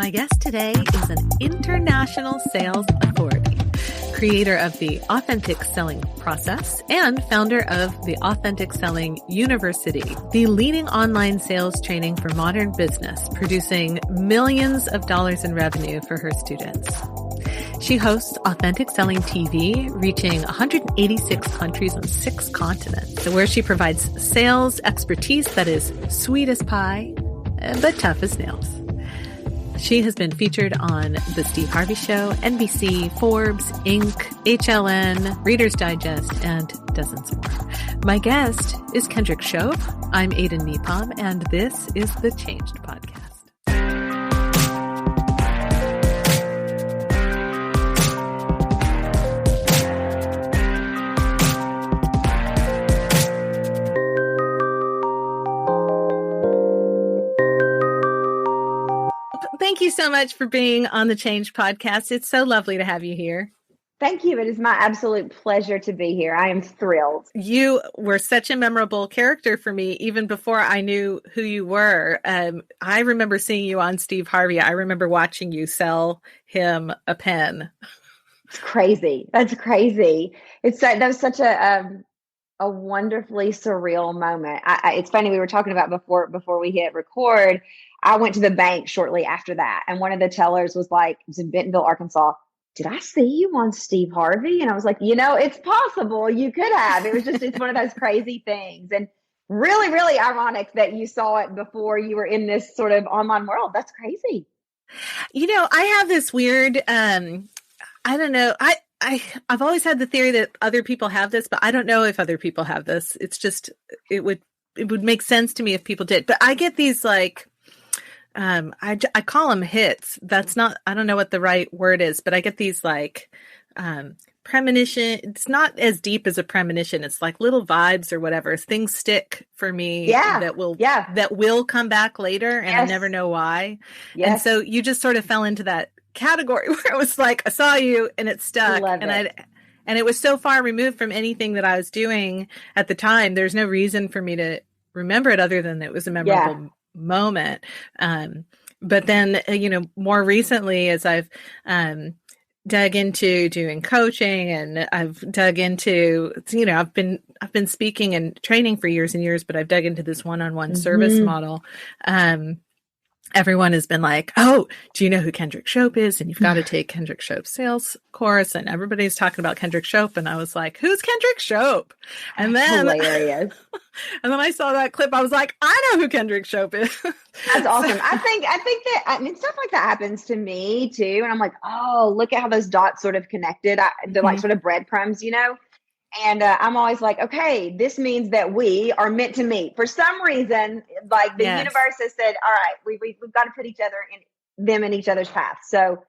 My guest today is an international sales authority, creator of the Authentic Selling Process and founder of the Authentic Selling University, the leading online sales training for modern business, producing millions of dollars in revenue for her students. She hosts Authentic Selling TV, reaching 186 countries on 6 continents, where she provides sales expertise that is sweet as pie, but tough as nails. She has been featured on The Steve Harvey Show, NBC, Forbes, Inc., HLN, Reader's Digest, and dozens more. My guest is Kendrick Shope. I'm Aiden Nepom, and this is the Changed Podcast. Thank you so much for being on the Change Podcast. It's so lovely to have you here. Thank you. It is my absolute pleasure to be here. I am thrilled. You were such a memorable character for me, even before I knew who you were. I remember seeing you on Steve Harvey. I remember watching you sell him a pen. It's crazy. That's crazy. That was such a wonderfully surreal moment. It's funny. We were talking about before we hit record. I went to the bank shortly after that. And one of the tellers was like, it was in Bentonville, Arkansas. Did I see you on Steve Harvey? And I was like, it's possible you could have. It's one of those crazy things. And really, really ironic that you saw it before you were in this sort of online world. That's crazy. I have this weird, I don't know. I've always had the theory that other people have this, but I don't know if other people have this. It's just, it would make sense to me if people did. But I get these like, I call them hits. That's not, I don't know what the right word is, but I get these like, premonition. It's not as deep as a premonition. It's like little vibes or whatever. Things stick for me that will come back later. And I never know why. Yes. And so you just sort of fell into that category where it was like, I saw you and it stuck. And it was so far removed from anything that I was doing at the time. There's no reason for me to remember it other than it was a memorable moment. But then, more recently, as I've dug into doing coaching and I've dug into, I've been speaking and training for years and years, but I've dug into this one-on-one service model. Everyone has been like, oh, do you know who Kendrick Shope is? And you've got to take Kendrick Shope's sales course. And everybody's talking about Kendrick Shope. And I was like, who's Kendrick Shope? And then, hilarious. And then I saw that clip. I was like, I know who Kendrick Shope is. That's awesome. I think that, stuff like that happens to me too. And I'm like, oh, look at how those dots sort of connected. They're like sort of breadcrumbs, And I'm always like, okay, this means that we are meant to meet. For some reason, like the universe has said, all right, we've got to put each other in each other's paths. So,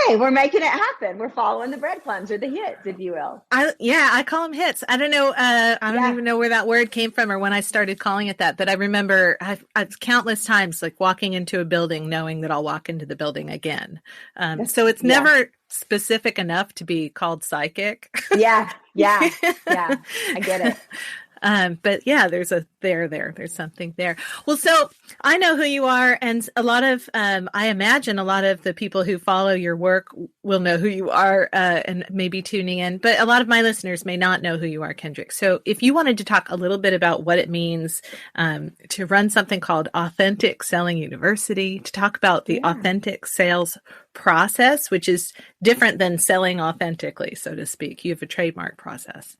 hey, we're making it happen. We're following the breadcrumbs or the hits, if you will. I call them hits. I don't know. I don't even know where that word came from or when I started calling it that. But I remember I've countless times like walking into a building, knowing that I'll walk into the building again. So it's never specific enough to be called psychic. Yeah. I get it. But yeah, there's something there. Well, so I know who you are, and a lot of, I imagine a lot of the people who follow your work will know who you are, and maybe tuning in, but a lot of my listeners may not know who you are, Kendrick. So if you wanted to talk a little bit about what it means, to run something called Authentic Selling University, to talk about the authentic sales process, which is different than selling authentically, so to speak. You have a trademark process.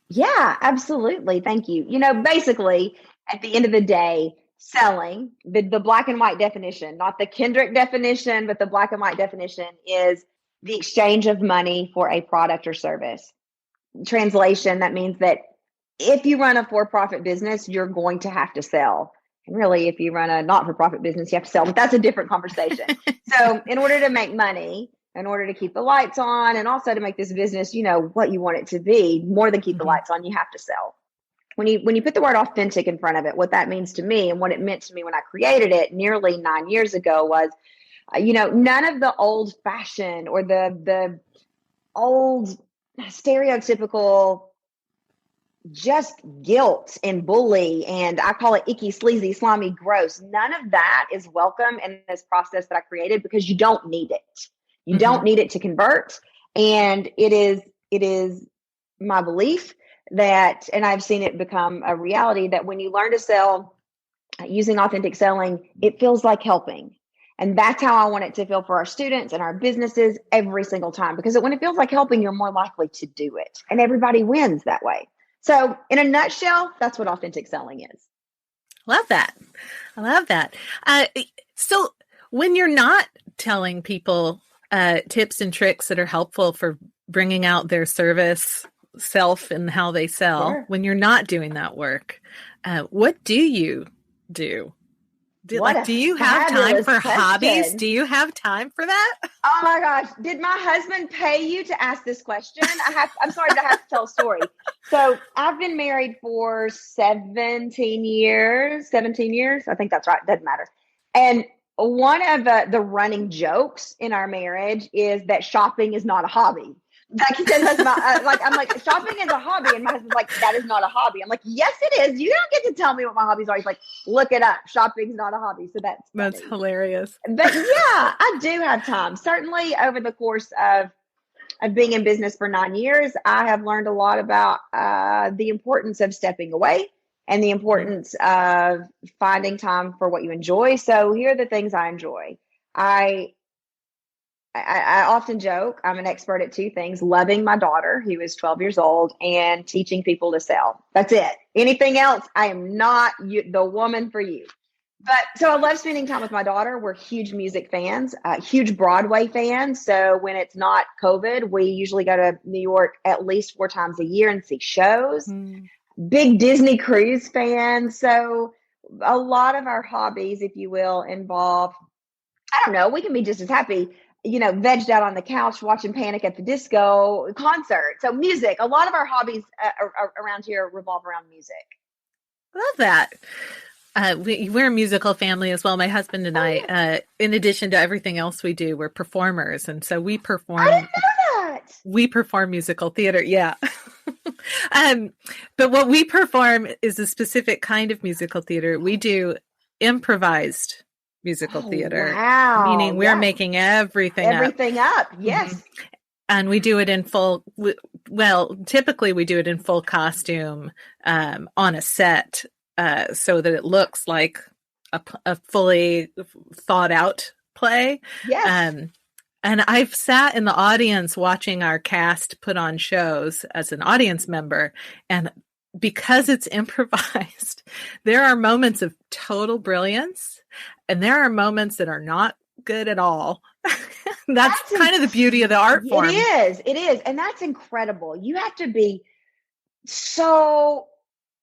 Yeah, absolutely. Thank you. Basically, at the end of the day, selling, the black and white definition, not the Kendrick definition, but the black and white definition is the exchange of money for a product or service. Translation, that means that if you run a for-profit business, you're going to have to sell. And really, if you run a not-for-profit business, you have to sell, but that's a different conversation. So in order to make money, in order to keep the lights on, and also to make this business, what you want it to be, more than keep the lights on, you have to sell. When you put the word authentic in front of it, what that means to me and what it meant to me when I created it nearly 9 years ago was, none of the old fashioned or the old stereotypical just guilt and bully, and I call it icky, sleazy, slimy, gross. None of that is welcome in this process that I created, because you don't need it. You don't need it to convert. And it is my belief that, and I've seen it become a reality, that when you learn to sell using authentic selling, it feels like helping. And that's how I want it to feel for our students and our businesses every single time, because when it feels like helping, you're more likely to do it, and everybody wins that way. So in a nutshell, that's what authentic selling is. Love that. I love that. So when you're not telling people tips and tricks that are helpful for bringing out their service self and how they sell, when you're not doing that work, what do you do? Do you have time for hobbies? Do you have time for that? Oh my gosh. Did my husband pay you to ask this question? I'm sorry, but I have to tell a story. So I've been married for 17 years. I think that's right. Doesn't matter. And one of the running jokes in our marriage is that shopping is not a hobby. Like he says, I'm like, shopping is a hobby. And my husband's like, that is not a hobby. I'm like, yes, it is. You don't get to tell me what my hobbies are. He's like, look it up. Shopping's not a hobby. So that's hilarious. But yeah, I do have time. Certainly over the course of being in business for 9 years, I have learned a lot about the importance of stepping away and the importance of finding time for what you enjoy. So here are the things I enjoy. I often joke I'm an expert at two things: loving my daughter, who is 12 years old, and teaching people to sell. That's it. Anything else, I am not the woman for you. But so I love spending time with my daughter. We're huge music fans, huge Broadway fans. So when it's not COVID, we usually go to New York at least 4 times a year and see shows. Big Disney cruise fans. So a lot of our hobbies, if you will, involve, I don't know, we can be just as happy, vegged out on the couch watching Panic at the Disco concert. So music, a lot of our hobbies around here revolve around music. Love that. We're a musical family as well. My husband and I, in addition to everything else we do, we're performers. And so we perform. I didn't know that. We perform musical theater. Yeah. But what we perform is a specific kind of musical theater. We do improvised musical theater. Wow. Meaning we're making everything up. Yes. And we do it in typically we do it in full costume on a set, so that it looks like a fully thought out play. Yes. And I've sat in the audience watching our cast put on shows as an audience member, and because it's improvised, there are moments of total brilliance, and there are moments that are not good at all. That's kind of the beauty of the art form. It is. And that's incredible. You have to be so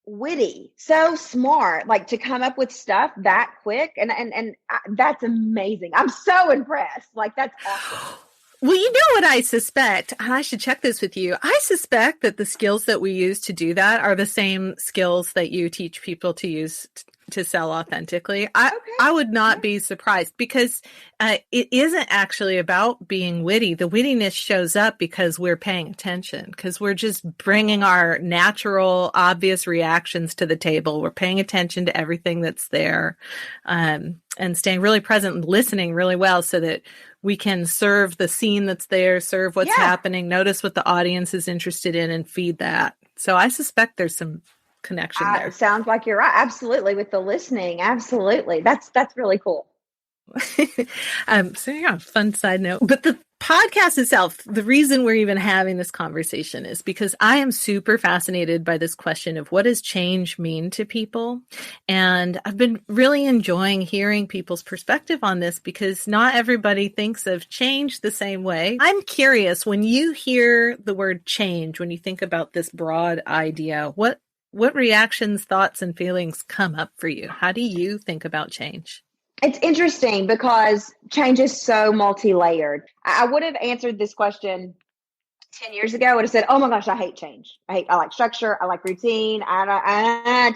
witty, so smart, like to come up with stuff that quick. And that's amazing. I'm so impressed. Like, that's awesome. Well, you know what I suspect, and I should check this with you. I suspect that the skills that we use to do that are the same skills that you teach people to use to sell authentically. I would not be surprised, because it isn't actually about being witty. The wittiness shows up because we're paying attention, because we're just bringing our natural, obvious reactions to the table. We're paying attention to everything that's there, and staying really present and listening really well, so that we can serve the scene that's there, serve what's happening, notice what the audience is interested in, and feed that. So I suspect there's some connection there. It sounds like you're right. Absolutely. With the listening. Absolutely. That's really cool. So yeah, fun side note. But the podcast itself, the reason we're even having this conversation is because I am super fascinated by this question of what does change mean to people? And I've been really enjoying hearing people's perspective on this, because not everybody thinks of change the same way. I'm curious, when you hear the word change, when you think about this broad idea, what reactions, thoughts, and feelings come up for you? How do you think about change? It's interesting because change is so multi-layered. I would have answered this question 10 years ago. I would have said, oh my gosh, I hate change. I like structure. I like routine.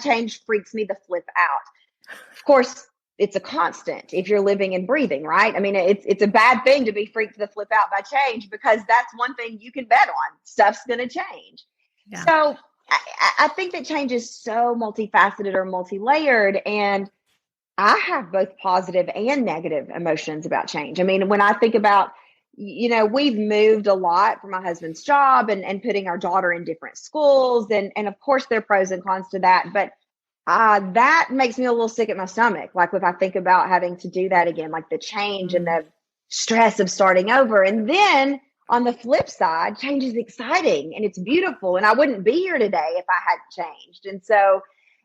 Change freaks me the flip out. Of course, it's a constant if you're living and breathing, right? I mean, it's a bad thing to be freaked the flip out by change, because that's one thing you can bet on. Stuff's going to change. Yeah. So I think that change is so multifaceted or multi-layered, and I have both positive and negative emotions about change. I mean, when I think about, we've moved a lot for my husband's job and putting our daughter in different schools. And of course, there are pros and cons to that. But that makes me a little sick at my stomach. Like if I think about having to do that again, like the change and the stress of starting over. And then on the flip side, change is exciting and it's beautiful. And I wouldn't be here today if I hadn't changed. And so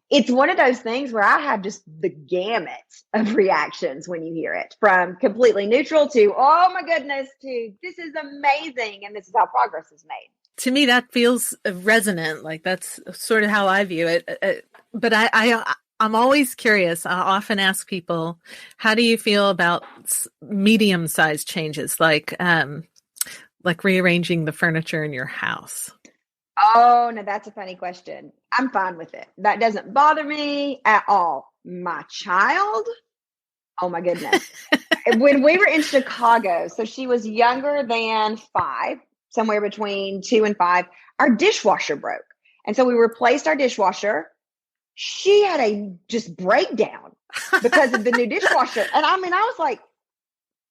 it's one of those things where I have just the gamut of reactions when you hear it, from completely neutral to, oh my goodness, to this is amazing. And this is how progress is made. To me, that feels resonant. Like that's sort of how I view it. But I'm always curious. I often ask people, how do you feel about medium-sized changes, like rearranging the furniture in your house? Oh, no, that's a funny question. I'm fine with it. That doesn't bother me at all. My child, oh my goodness. When we were in Chicago, so she was younger than 5, somewhere between 2 and 5, our dishwasher broke. And so we replaced our dishwasher. She had a just breakdown because of the new dishwasher. And I mean, I was like,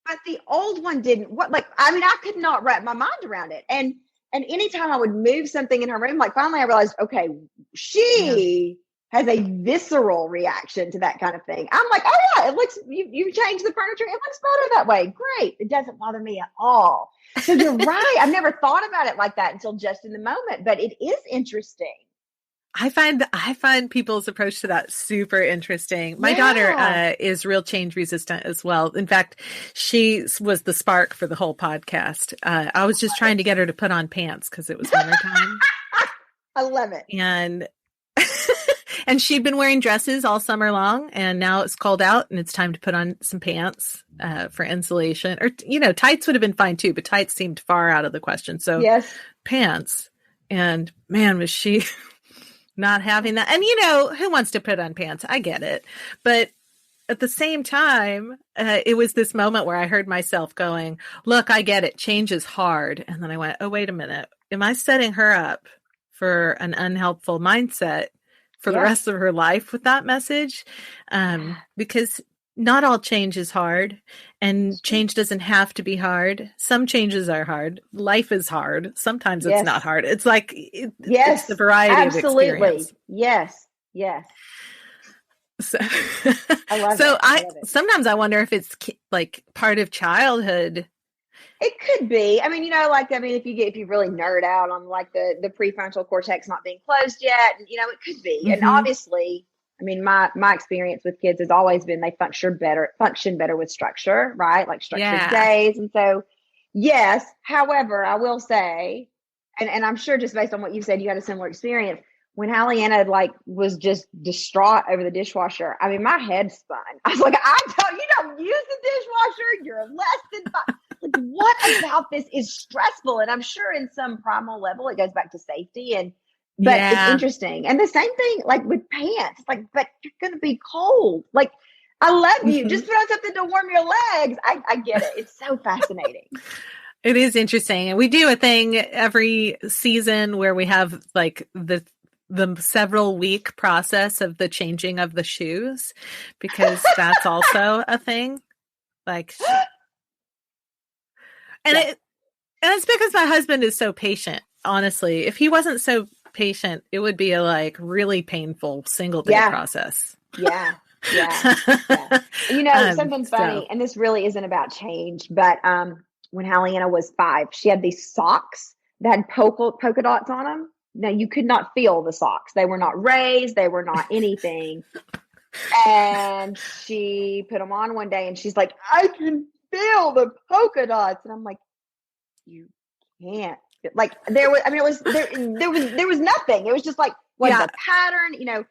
but the old one didn't. I could not wrap my mind around it. And anytime I would move something in her room, like finally I realized, okay, she has a visceral reaction to that kind of thing. I'm like, oh yeah, it looks, you changed the furniture. It looks better that way. Great. It doesn't bother me at all. So you're right. I've never thought about it like that until just in the moment, but it is interesting. I find people's approach to that super interesting. My daughter is real change resistant as well. In fact, she was the spark for the whole podcast. I was just trying to get her to put on pants because it was wintertime. I love it. And she'd been wearing dresses all summer long, and now it's cold out and it's time to put on some pants for insulation. Or, tights would have been fine too, but tights seemed far out of the question. So pants. And man, was she not having that. And who wants to put on pants? I get it. But at the same time, it was this moment where I heard myself going, look, I get it. Change is hard. And then I went, oh, wait a minute. Am I setting her up for an unhelpful mindset for the rest of her life with that message? Because not all change is hard, and change doesn't have to be hard. Some changes are hard. Life is hard. Sometimes it's not hard. It's like, it's the variety of experience. Yes. So, I love it. Sometimes I wonder if it's like part of childhood. It could be. I mean, if you really nerd out on like the prefrontal cortex not being closed yet, it could be. Mm-hmm. And obviously, I mean, my experience with kids has always been they function better with structure, right? Like structured days. And so, yes. However, I will say, and I'm sure just based on what you said, you had a similar experience. When Hallianna was just distraught over the dishwasher, I mean, my head spun. I was like, you don't use the dishwasher. You're less than 5. Like, what about this is stressful? And I'm sure in some primal level, it goes back to safety. But it's interesting. And the same thing, like with pants, like, but you're going to be cold. Like, I love you. Just put on something to warm your legs. I get it. It's so fascinating. It is interesting. And we do a thing every season where we have like the several week process of the changing of the shoes, because that's also a thing. Like, and it's because my husband is so patient. Honestly, if he wasn't so patient, it would be a like really painful single day process. Yeah. Something's funny, and this really isn't about change, but when Hallianna was 5, she had these socks that had polka dots on them. Now, you could not feel the socks. They were not raised. They were not anything. And she put them on one day and she's like, I can feel the polka dots. And I'm like, you can't. Like there was nothing. It was just like, what's the pattern, And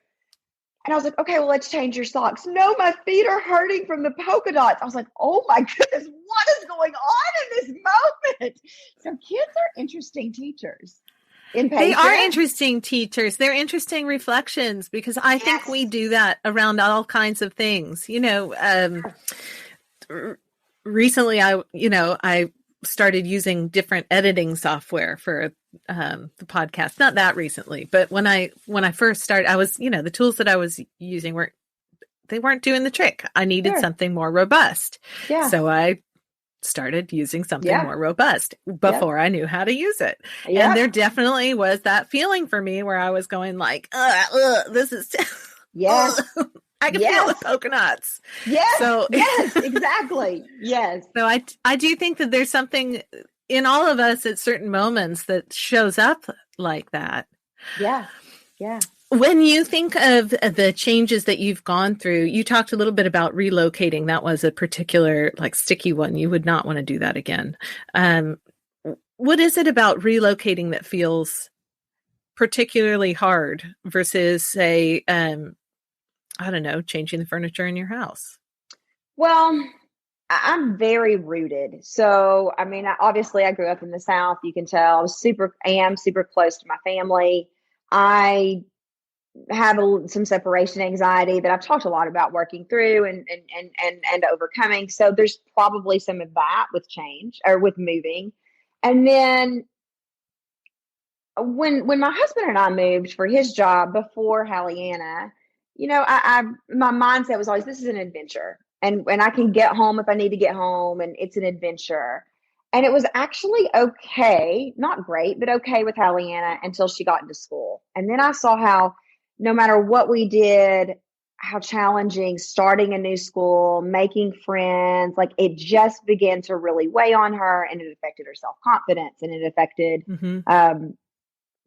I was like, okay, well, let's change your socks. No, my feet are hurting from the polka dots. I was like, oh my goodness, what is going on in this moment? So kids are interesting teachers. They are interesting teachers. They're interesting reflections, because I think we do that around all kinds of things. Recently I started using different editing software for the podcast, not that recently, but when I first started, I was, the tools that I was using weren't doing the trick. I needed something more robust. Yeah. So I started using something more robust before I knew how to use it. And there definitely was that feeling for me where I was going like, this is, I can feel the coconuts. Yes. So, yes, exactly. Yes. So I do think that there's something in all of us at certain moments that shows up like that. Yeah. Yeah. When you think of the changes that you've gone through, you talked a little bit about relocating. That was a particular sticky one. You would not want to do that again. What is it about relocating that feels particularly hard versus, say, I don't know, changing the furniture in your house? Well, I'm very rooted. So, I mean, obviously I grew up in the South. You can tell I am super close to my family. I have some separation anxiety that I've talked a lot about working through and overcoming. So there's probably some of that with change or with moving. And then when my husband and I moved for his job before Halliana, my mindset was always, this is an adventure, and I can get home if I need to get home, and it's an adventure. And it was actually okay, not great, but okay with Halliana until she got into school. And then I saw how no matter what we did, how challenging starting a new school, making friends, it just began to really weigh on her, and it affected her self-confidence, and it affected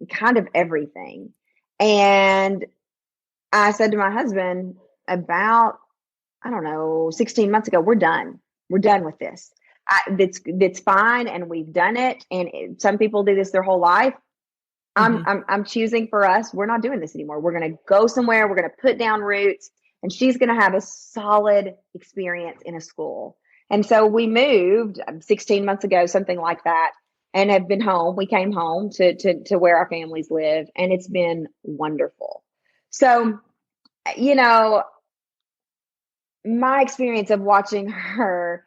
kind of everything. And I said to my husband about, 16 months ago, we're done. We're done with this. It's fine. And we've done it. And some people do this their whole life. I'm choosing for us. We're not doing this anymore. We're going to go somewhere. We're going to put down roots, and she's going to have a solid experience in a school. And so we moved 16 months ago, something like that, and have been home. We came home to where our families live, and it's been wonderful. So, my experience of watching her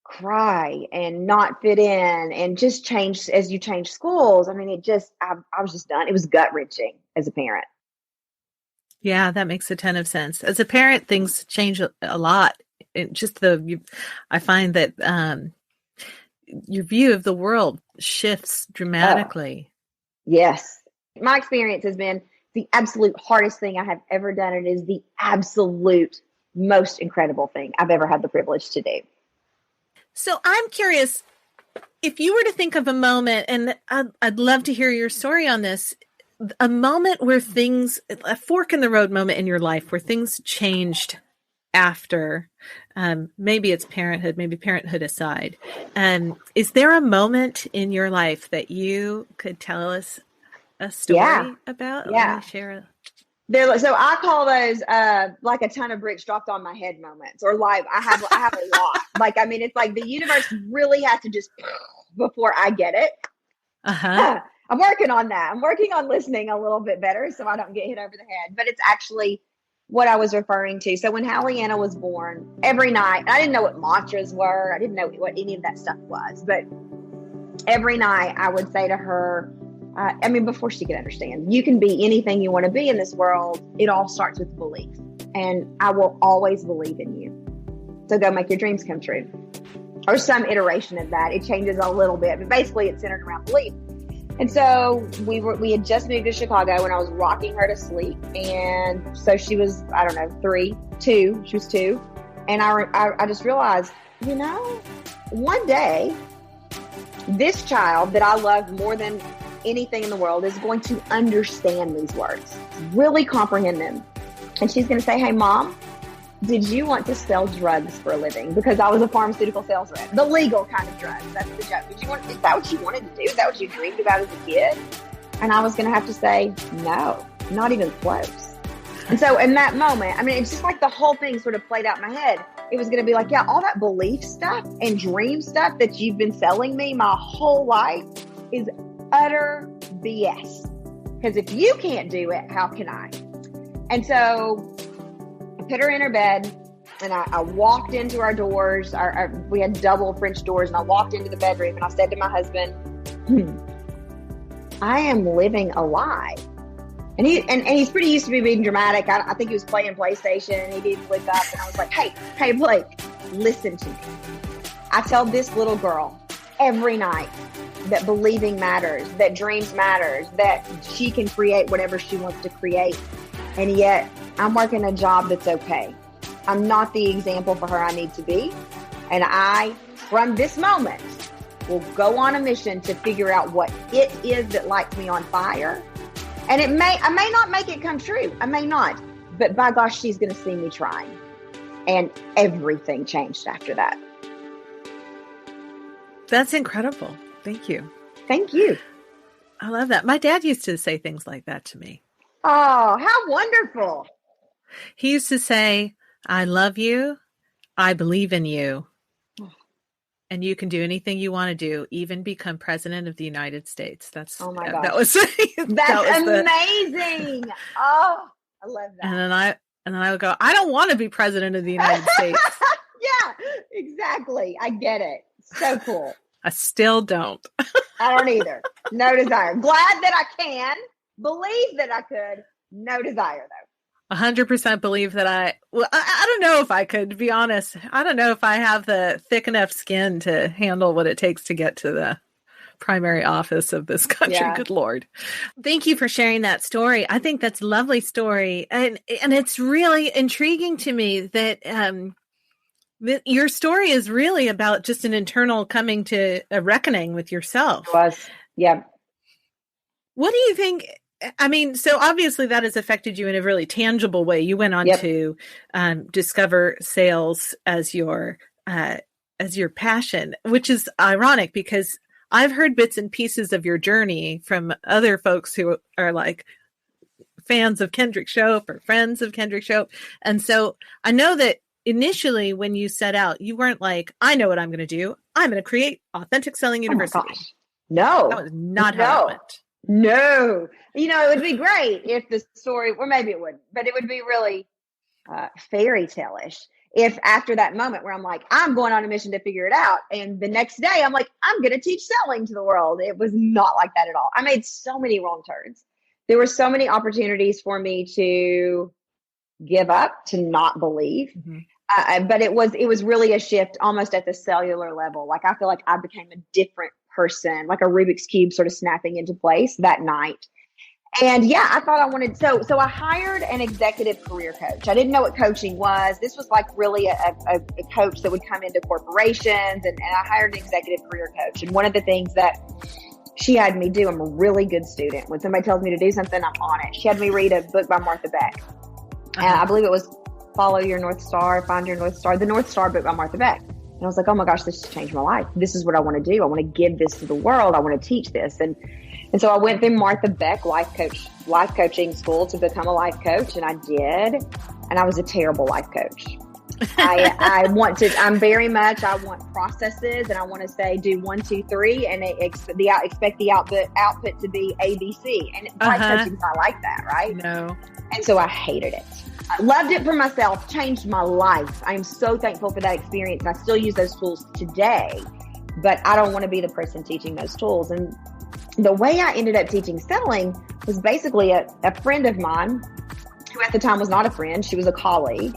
cry and not fit in and just change as you change schools. I mean, I was just done. It was gut wrenching as a parent. Yeah, that makes a ton of sense. As a parent, things change a lot. I find that your view of the world shifts dramatically. Yes. My experience has been the absolute hardest thing I have ever done. It is the absolute most incredible thing I've ever had the privilege to do. So I'm curious, if you were to think of a moment, and I'd love to hear your story on this, a moment where a fork in the road moment in your life where things changed after, maybe it's parenthood, maybe parenthood aside. Is there a moment in your life that you could tell us a story about? Yeah. Let me share So I call those like a ton of bricks dropped on my head moments, or I have a lot. It's like the universe really has to just before I get it. I'm working on that. I'm working on listening a little bit better so I don't get hit over the head. But it's actually what I was referring to. So when Halliana was born, every night, I didn't know what mantras were. I didn't know what any of that stuff was. But every night I would say to her, before she could understand, you can be anything you want to be in this world. It all starts with belief. And I will always believe in you. So go make your dreams come true. Or some iteration of that. It changes a little bit, but basically it's centered around belief. And so we had just moved to Chicago when I was rocking her to sleep. And so she was, 2. She was 2. And I just realized, one day, this child that I love more than anything in the world is going to understand these words, really comprehend them. And she's going to say, hey, Mom, did you want to sell drugs for a living? Because I was a pharmaceutical sales rep, the legal kind of drugs. That's the joke. Is that what you wanted to do? Is that what you dreamed about as a kid? And I was going to have to say, no, not even close. And so in that moment, it's just like the whole thing sort of played out in my head. It was going to be like, yeah, all that belief stuff and dream stuff that you've been selling me my whole life is utter BS. Because if you can't do it, how can I? And so I put her in her bed, and I walked into our doors. We had double French doors, and I walked into the bedroom, and I said to my husband, I am living a lie. And he's pretty used to me being dramatic. I think he was playing PlayStation. He didn't look up, and I was like, hey, Blake, listen to me. I tell this little girl every night that believing matters, that dreams matters, that she can create whatever she wants to create. And yet I'm working a job that's okay. I'm not the example for her I need to be. And I, from this moment, will go on a mission to figure out what it is that lights me on fire. And I may not make it come true. I may not. But by gosh, she's going to see me trying. And everything changed after that. That's incredible. Thank you. Thank you. I love that. My dad used to say things like that to me. Oh, how wonderful. He used to say, I love you. I believe in you. And you can do anything you want to do, even become president of the United States. That's, oh my gosh. That was, that's amazing. Oh, I love that. And then I would go, I don't want to be president of the United States. Yeah, exactly. I get it. So cool. I still don't. I don't either. No desire. Glad that I can. Believe that I could. No desire, though. 100% believe that I don't know if I could, to be honest. I don't know if I have the thick enough skin to handle what it takes to get to the primary office of this country. Yeah. Good Lord. Thank you for sharing that story. I think that's a lovely story. And it's really intriguing to me that your story is really about just an internal coming to a reckoning with yourself. It was. Yeah. What do you think? I mean, so obviously that has affected you in a really tangible way. You went on to discover sales as your passion, which is ironic because I've heard bits and pieces of your journey from other folks who are like fans of Kendrick Shope or friends of Kendrick Shope. And so I know that initially when you set out, you weren't like, I know what I'm going to do. I'm going to create Authentic Selling University. Oh my gosh. No. That was not how it went. No. You know, it would be great if the story, or maybe it wouldn't, but it would be really fairy tale-ish if after that moment where I'm like, I'm going on a mission to figure it out. And the next day I'm like, I'm going to teach selling to the world. It was not like that at all. I made so many wrong turns. There were so many opportunities for me to give up, to not believe. Mm-hmm. But it was really a shift almost at the cellular level. Like I feel like I became a different person, like a Rubik's Cube sort of snapping into place that night. And yeah, I thought I wanted, so I hired an executive career coach. I didn't know what coaching was. This was like really a coach that would come into corporations, and I hired an executive career coach. And one of the things that she had me do, I'm a really good student. When somebody tells me to do something, I'm on it. She had me read a book by Martha Beck. And I believe it was Follow Your North Star, Find Your North Star, the North Star book by Martha Beck. And I was like, oh my gosh, this has changed my life. This is what I want to do. I want to give this to the world. I want to teach this. And so I went through Martha Beck life coaching school to become a life coach. And I did. And I was a terrible life coach. I want processes, and I want to say, do 1, 2, 3, and expect the output to be ABC. And life coaching is not like that, right? No. And so I hated it. I loved it for myself, changed my life. I am so thankful for that experience. And I still use those tools today, but I don't want to be the person teaching those tools. And the way I ended up teaching selling was basically a friend of mine, who at the time was not a friend, she was a colleague,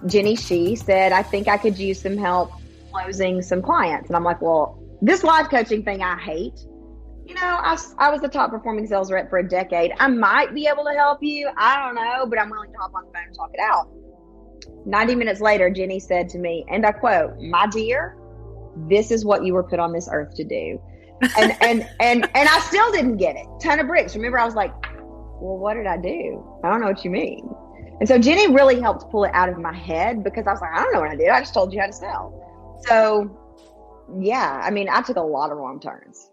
Jenny Shee, said, I think I could use some help closing some clients. And I'm like, well, this life coaching thing I hate. You know, I was the top performing sales rep for a decade. I might be able to help you. I don't know, but I'm willing to hop on the phone and talk it out. 90 minutes later, Jenny said to me, and I quote, my dear, this is what you were put on this earth to do. And I still didn't get it. Ton of bricks. Remember, I was like, well, what did I do? I don't know what you mean. And so Jenny really helped pull it out of my head, because I was like, I don't know what I did. I just told you how to sell. So yeah, I mean, I took a lot of wrong turns.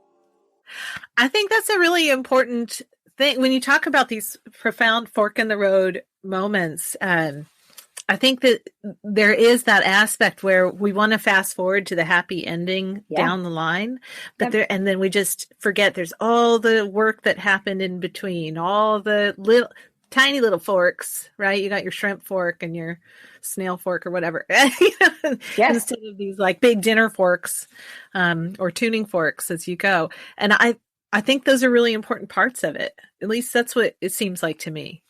I think that's a really important thing when you talk about these profound fork in the road moments. I think that there is that aspect where we want to fast forward to the happy ending down the line, but and then we just forget there's all the work that happened in between, all the tiny little forks, right? You got your shrimp fork and your snail fork or whatever, instead of these like big dinner forks, or tuning forks as you go. And I think those are really important parts of it. At least that's what it seems like to me.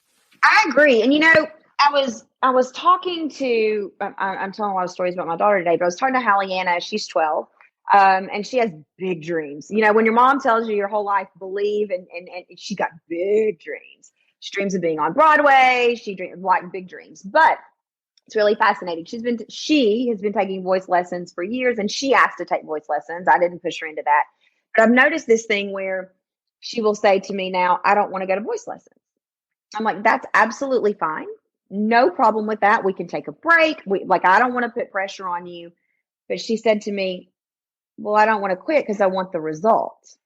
I agree. And I was talking to I'm telling a lot of stories about my daughter today, but I was talking to Halliana. She's 12. And she has big dreams. When your mom tells you your whole life, believe, and she got big dreams. She dreams of being on Broadway. She dreams like big dreams, but it's really fascinating. She has been taking voice lessons for years, and she asked to take voice lessons. I didn't push her into that, but I've noticed this thing where she will say to me now, I don't want to go to voice lessons. I'm like, that's absolutely fine. No problem with that. We can take a break. I don't want to put pressure on you. But she said to me, well, I don't want to quit because I want the results.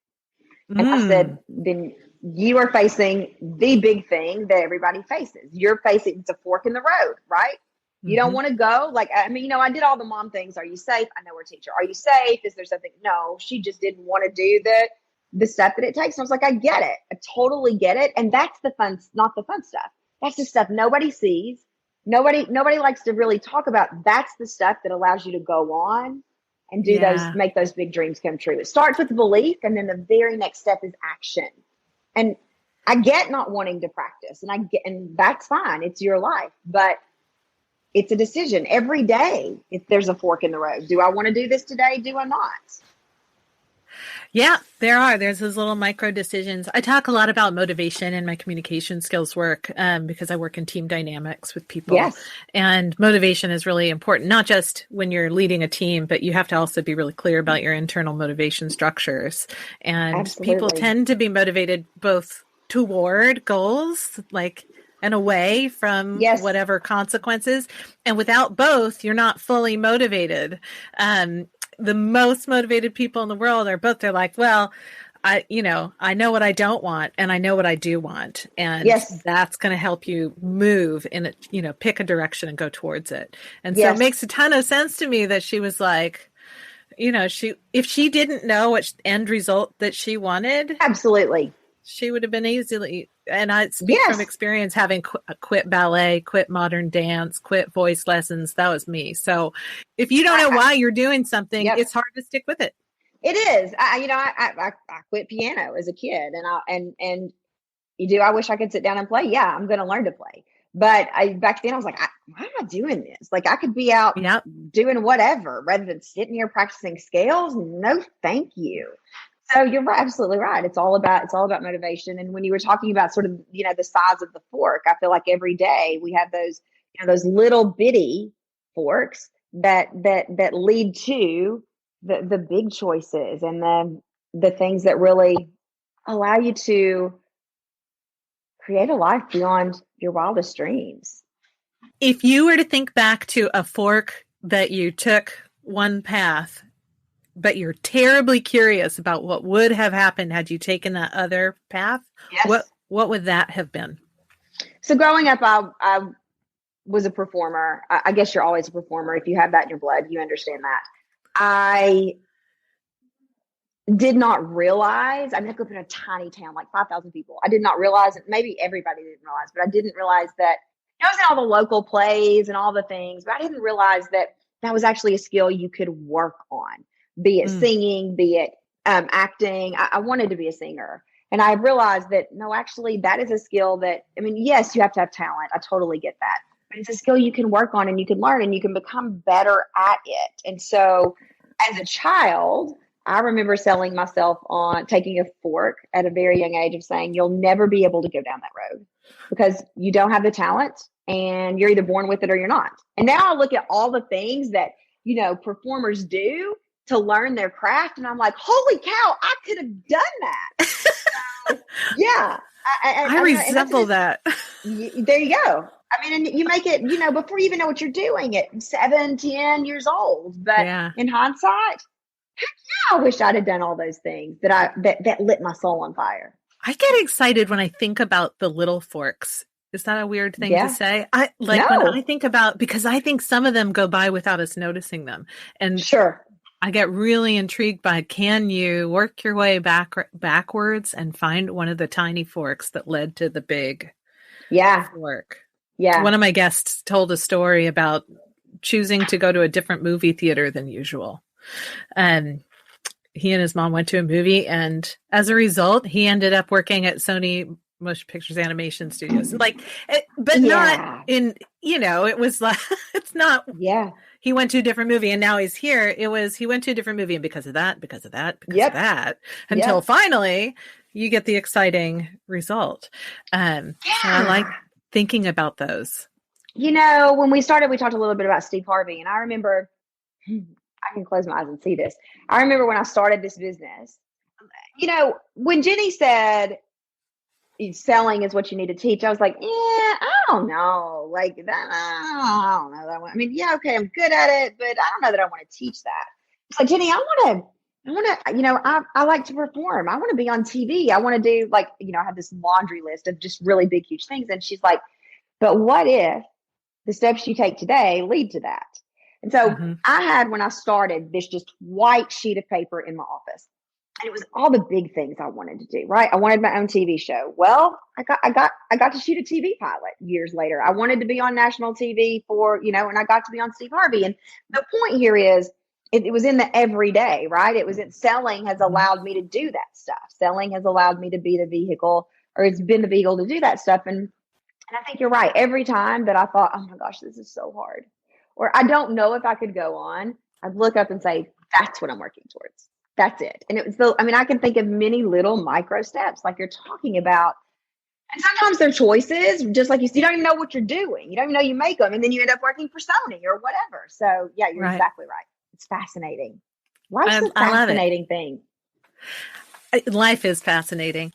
And I said, then you are facing the big thing that everybody faces. You're facing, it's a fork in the road, right? You don't want to go. I did all the mom things. Are you safe? I know we're a teacher. Are you safe? Is there something? No, she just didn't want to do the stuff that it takes. And I was like, I get it. I totally get it. And that's the fun, not the fun stuff. That's the stuff nobody sees. Nobody likes to really talk about. That's the stuff that allows you to go on and do make those big dreams come true. It starts with belief, and then the very next step is action. And I get not wanting to practice, and that's fine. It's your life, but it's a decision every day. If there's a fork in the road, do I want to do this today? Do I not? Yeah, there's those little micro decisions. I talk a lot about motivation in my communication skills work because I work in team dynamics with people. Yes. And motivation is really important, not just when you're leading a team, but you have to also be really clear about your internal motivation structures. And Absolutely. People tend to be motivated both toward goals, and away from whatever consequences. And without both, you're not fully motivated. The most motivated people in the world are both. They're like, well, I know what I don't want and I know what I do want. And that's going to help you move in it, pick a direction and go towards it. And so it makes a ton of sense to me that she was like, if she didn't know what end result that she wanted, absolutely, she would have been easily. And I speak from experience, having quit ballet, quit modern dance, quit voice lessons. That was me. So if you don't know why you're doing something, it's hard to stick with it. It is. I quit piano as a kid, and I wish I could sit down and play. Yeah, I'm going to learn to play. But back then I was like, why am I doing this? I could be out doing whatever rather than sitting here practicing scales. No, thank you. So you're absolutely right. It's all about motivation. And when you were talking about sort of, the size of the fork, I feel like every day we have those little bitty forks that lead to the big choices and the things that really allow you to create a life beyond your wildest dreams. If you were to think back to a fork that you took one path, but you're terribly curious about what would have happened had you taken that other path, what would that have been? So growing up, I was a performer. I guess you're always a performer. If you have that in your blood, you understand that. I did not realize, I grew up in a tiny town, like 5,000 people. I did not realize, maybe everybody didn't realize, but I didn't realize that I was in all the local plays and all the things, but I didn't realize that was actually a skill you could work on, be it singing, be it acting. I wanted to be a singer. And I realized that, no, actually, that is a skill that, yes, you have to have talent. I totally get that. But it's a skill you can work on and you can learn and you can become better at it. And so as a child, I remember selling myself on taking a fork at a very young age of saying, you'll never be able to go down that road because you don't have the talent and you're either born with it or you're not. And now I look at all the things that, performers do to learn their craft. And I'm like, holy cow, I could have done that. So, yeah. I resemble that. There you go. And you make it, before you even know what you're doing at 7, 10 years old. But in hindsight, heck yeah, I wish I'd have done all those things that lit my soul on fire. I get excited when I think about the little forks. Is that a weird thing to say? When I think about, because I think some of them go by without us noticing them. And sure. I get really intrigued by, can you work your way backwards and find one of the tiny forks that led to the big fork? Yeah. One of my guests told a story about choosing to go to a different movie theater than usual. And he and his mom went to a movie, and as a result, he ended up working at Sony Motion Pictures Animation Studios. Like, but not in, it was like, it's not, he went to a different movie and now he's here. It was, he went to a different movie, and because of that, until finally you get the exciting result. So I like thinking about those. When we started, we talked a little bit about Steve Harvey, and I remember, I can close my eyes and see this. I remember when I started this business, when Jenny said selling is what you need to teach, I was like, I don't know. Like that, I don't know that one. I mean, okay, I'm good at it, but I don't know that I want to teach that. It's like, Jenny, I want to, I like to perform. I want to be on TV. I want to do I have this laundry list of just really big, huge things. And she's like, but what if the steps you take today lead to that? And so I had, when I started, this just white sheet of paper in my office. And it was all the big things I wanted to do, right? I wanted my own TV show. Well, I got to shoot a TV pilot years later. I wanted to be on national TV and I got to be on Steve Harvey. And the point here is, it was in the everyday, right? It was selling has allowed me to do that stuff. Selling has allowed me to be the vehicle, or it's been the vehicle to do that stuff. And I think you're right. Every time that I thought, oh my gosh, this is so hard, or I don't know if I could go on, I'd look up and say, that's what I'm working towards. That's it. And it was I can think of many little micro steps like you're talking about. And sometimes they're choices, just like you don't even know what you're doing. You don't even know you make them. And then you end up working for Sony or whatever. So yeah, you're exactly right. It's fascinating. Life's a fascinating thing. Life is fascinating.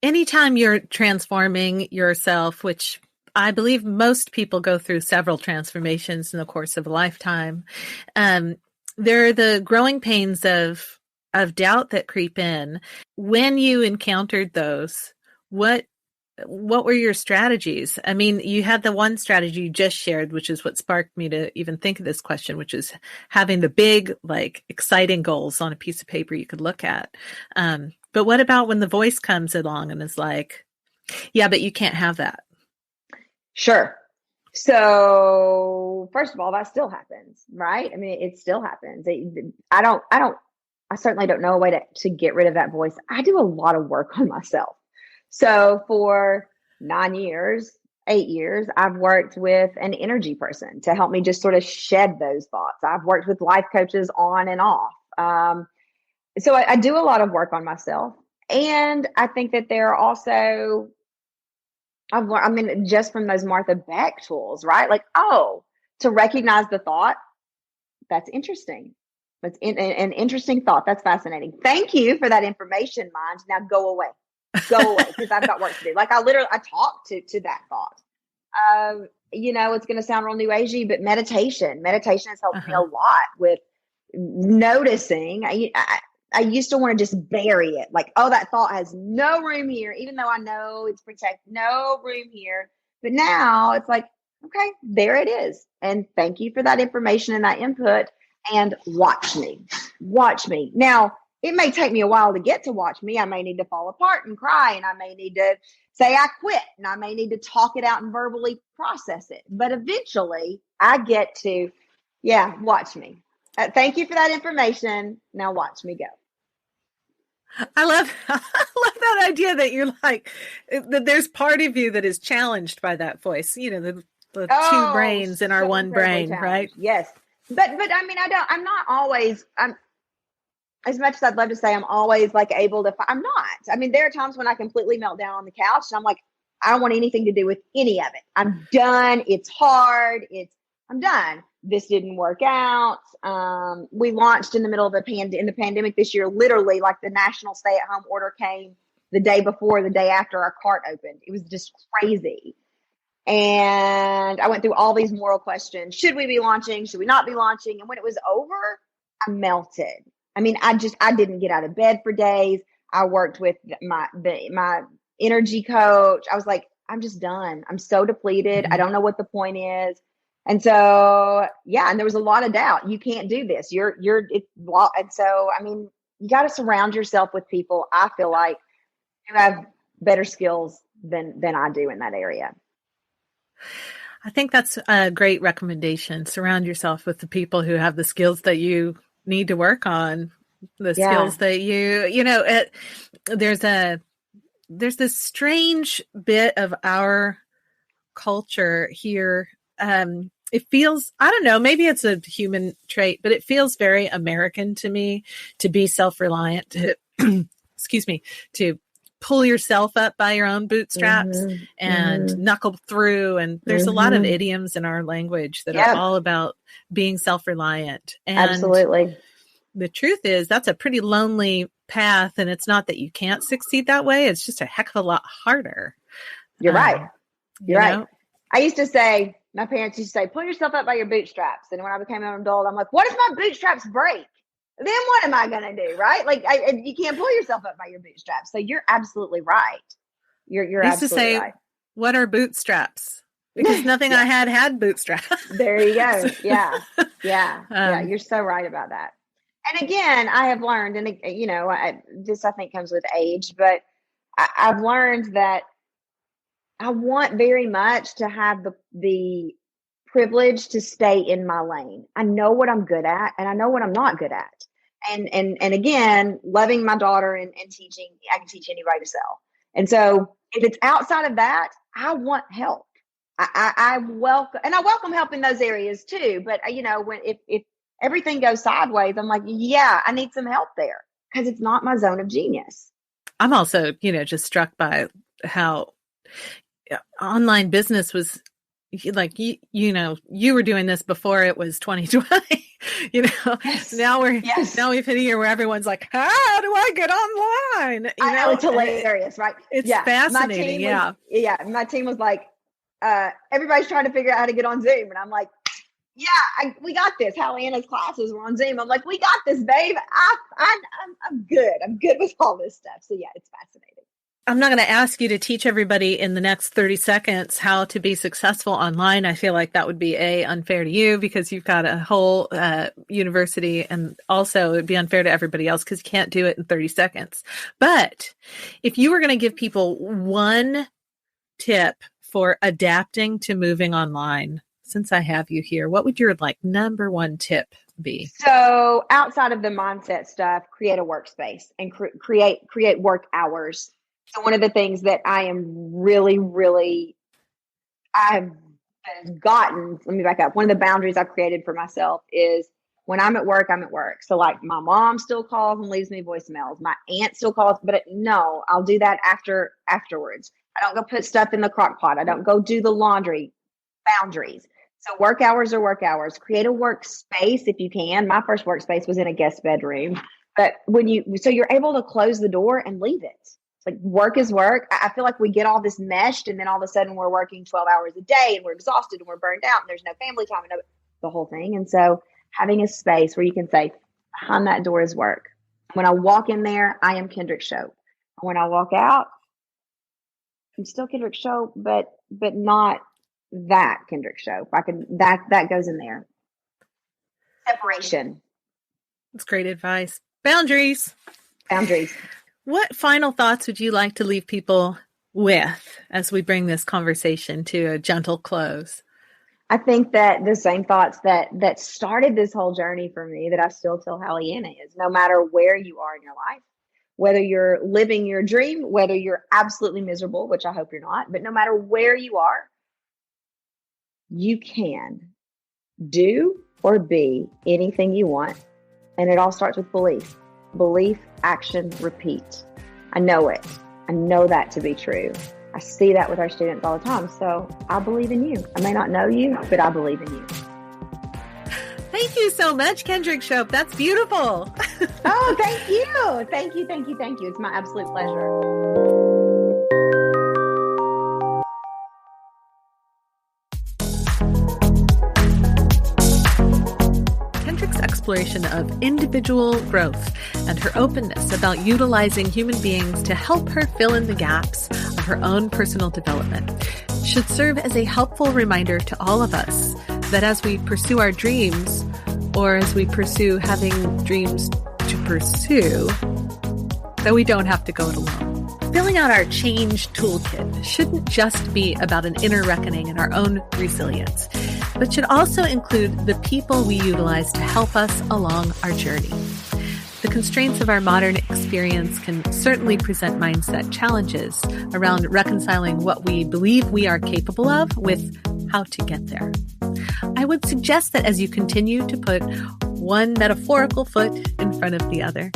Anytime you're transforming yourself, which I believe most people go through several transformations in the course of a lifetime, there are the growing pains of doubt that creep in. When you encountered those, what were your strategies? I mean, you had the one strategy you just shared, which is what sparked me to even think of this question, which is having the big, exciting goals on a piece of paper you could look at. But what about when the voice comes along and is like, yeah, but you can't have that? Sure. So first of all, that still happens, right? I mean, it still happens. I certainly don't know a way to get rid of that voice. I do a lot of work on myself. So for 8 years, I've worked with an energy person to help me just sort of shed those thoughts. I've worked with life coaches on and off. So I do a lot of work on myself. And I think that there are also, just from those Martha Beck tools, right? To recognize the thought, that's interesting. That's an interesting thought. That's fascinating. Thank you for that information, mind. Now go away, because I've got work to do. I talk to that thought. It's going to sound real new agey, but meditation has helped me a lot with noticing. I used to want to just bury it. That thought has no room here, even though I know it's no room here. But now it's like, okay, there it is. And thank you for that information and that input. And watch me. Now, it may take me a while to get to watch me. I may need to fall apart and cry, and I may need to say I quit, and I may need to talk it out and verbally process it. But eventually I get to, watch me. Thank you for that information. Now watch me go. I love that idea that you're that there's part of you that is challenged by that voice, the two brains in our one brain, challenged. Right? Yes. But I mean, I'm not always, as much as I'd love to say I'm always able to, I'm not. I mean, there are times when I completely melt down on the couch and I'm like, I don't want anything to do with any of it. I'm done. It's hard. I'm done. This didn't work out. We launched in the middle of the pandemic this year, literally the national stay-at-home order came the day before, the day after our cart opened. It was just crazy. And I went through all these moral questions. Should we be launching? Should we not be launching? And when it was over, I melted. I mean, I didn't get out of bed for days. I worked with my energy coach. I was like, I'm just done. I'm so depleted. I don't know what the point is. And so, and there was a lot of doubt. You can't do this. And so, I mean, you got to surround yourself with people, I feel like, who have better skills than I do in that area. I think that's a great recommendation. Surround yourself with the people who have the skills that you need to work on. the skills that there's this strange bit of our culture here. It feels, I don't know, maybe it's a human trait, but it feels very American to me to be self-reliant, to, excuse me, to pull yourself up by your own bootstraps and knuckle through. And there's a lot of idioms in our language that are all about being self-reliant. And absolutely. The truth is that's a pretty lonely path. And it's not that you can't succeed that way. It's just a heck of a lot harder. You're right. You're right. I used to say, my parents used to say, pull yourself up by your bootstraps. And when I became an adult, I'm like, what if my bootstraps break? Then what am I going to do? Right? Like you can't pull yourself up by your bootstraps. So you're absolutely right. You're absolutely right. What are bootstraps? Because nothing I had bootstraps. There you go. Yeah. You're so right about that. And again, I have learned, and this I think comes with age, but I've learned that I want very much to have the privilege to stay in my lane. I know what I'm good at, and I know what I'm not good at. And again, loving my daughter and teaching, I can teach anybody to sell. And so if it's outside of that, I want help. I welcome help in those areas too. But if everything goes sideways, I'm like, yeah, I need some help there because it's not my zone of genius. I'm also, just struck by how online business was like, you were doing this before it was 2020, Yes. now we've hit a year where everyone's like, how do I get online? I know, it's hilarious, right? It's fascinating. My team was like, everybody's trying to figure out how to get on Zoom. And I'm like, we got this. Hallie Anna's classes were on Zoom. I'm like, we got this, babe. I'm good. I'm good with all this stuff. So yeah, it's fascinating. I'm not going to ask you to teach everybody in the next 30 seconds how to be successful online. I feel like that would be unfair to you because you've got a whole university, and also it'd be unfair to everybody else because you can't do it in 30 seconds. But if you were going to give people one tip for adapting to moving online, since I have you here, what would your number one tip be? So outside of the mindset stuff, create a workspace and create work hours. So one of the things that I am really, I've gotten, let me back up. One of the boundaries I've created for myself is when I'm at work, I'm at work. So my mom still calls and leaves me voicemails. My aunt still calls, but no, I'll do that afterwards. I don't go put stuff in the crock pot. I don't go do the laundry. Boundaries. So work hours are work hours. Create a workspace if you can. My first workspace was in a guest bedroom, but so you're able to close the door and leave it. It's like work is work. I feel like we get all this meshed, and then all of a sudden we're working 12 hours a day and we're exhausted and we're burned out and there's no family time and the whole thing. And so having a space where you can say, behind that door is work. When I walk in there, I am Kendrick Shope. When I walk out, I'm still Kendrick Shope, but not that Kendrick Shope. That goes in there. Separation. That's great advice. Boundaries. What final thoughts would you like to leave people with as we bring this conversation to a gentle close? I think that the same thoughts that started this whole journey for me that I still tell Hallie Anna is no matter where you are in your life, whether you're living your dream, whether you're absolutely miserable, which I hope you're not, but no matter where you are, you can do or be anything you want. And it all starts with belief. Belief, action, repeat. I know it. I know that to be true. I see that with our students all the time. So I believe in you. I may not know you, but I believe in you. Thank you so much, Kendrick Shope. That's beautiful. Oh, thank you. Thank you. It's my absolute pleasure. Exploration of individual growth and her openness about utilizing human beings to help her fill in the gaps of her own personal development should serve as a helpful reminder to all of us that as we pursue our dreams, or as we pursue having dreams to pursue, that we don't have to go it alone. Filling out our change toolkit shouldn't just be about an inner reckoning and our own resilience, but should also include the people we utilize to help us along our journey. The constraints of our modern experience can certainly present mindset challenges around reconciling what we believe we are capable of with how to get there. I would suggest that as you continue to put one metaphorical foot in front of the other,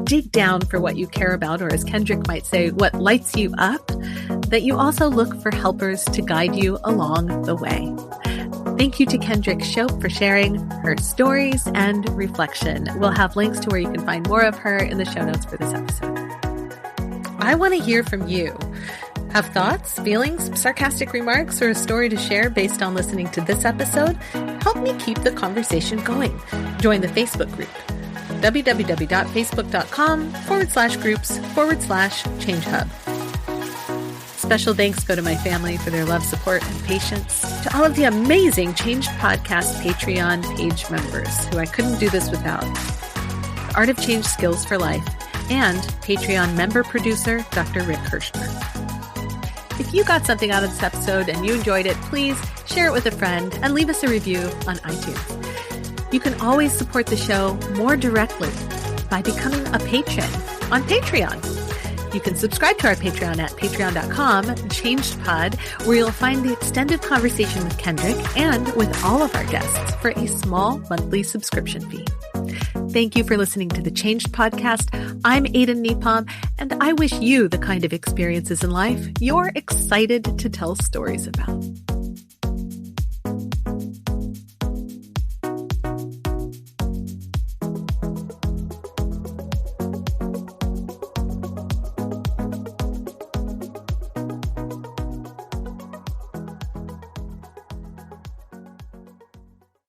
dig down for what you care about, or as Kendrick might say, what lights you up, that you also look for helpers to guide you along the way. Thank you to Kendrick Shope for sharing her stories and reflection. We'll have links to where you can find more of her in the show notes for this episode. I want to hear from you. Have thoughts, feelings, sarcastic remarks, or a story to share based on listening to this episode? Help me keep the conversation going. Join the Facebook group, www.facebook.com/groups/ChangeHub. Special thanks go to my family for their love, support, and patience. To all of the amazing Changed Podcast Patreon page members who I couldn't do this without. The Art of Change Skills for Life, and Patreon member producer, Dr. Rick Hirschberg. If you got something out of this episode and you enjoyed it, please share it with a friend and leave us a review on iTunes. You can always support the show more directly by becoming a patron on Patreon. You can subscribe to our Patreon at patreon.com/changedpod, where you'll find the extended conversation with Kendrick and with all of our guests for a small monthly subscription fee. Thank you for listening to the Changed Podcast. I'm Aiden Nepom, and I wish you the kind of experiences in life you're excited to tell stories about.